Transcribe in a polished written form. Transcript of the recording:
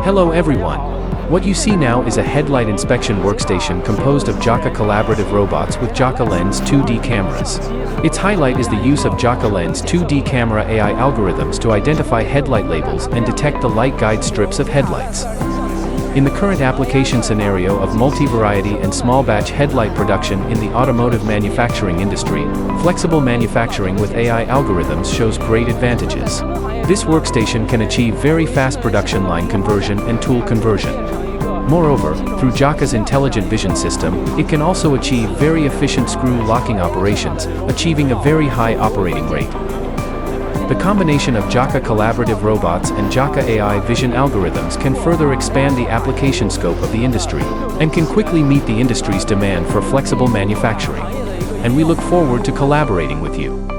Hello everyone. What you see now is a headlight inspection workstation composed of JAKA collaborative robots with JAKALens 2D cameras. Its highlight is the use of JAKALens 2D camera AI algorithms to identify headlight labels and detect the light guide strips of headlights. In the current application scenario of multi-variety and small-batch headlight production in the automotive manufacturing industry, flexible manufacturing with AI algorithms shows great advantages. This workstation can achieve very fast production line conversion and tool conversion. Moreover, through JAKA's intelligent vision system, it can also achieve very efficient screw locking operations, achieving a very high operating rate. The combination of JAKA collaborative robots and JAKA AI vision algorithms can further expand the application scope of the industry, and can quickly meet the industry's demand for flexible manufacturing. And we look forward to collaborating with you.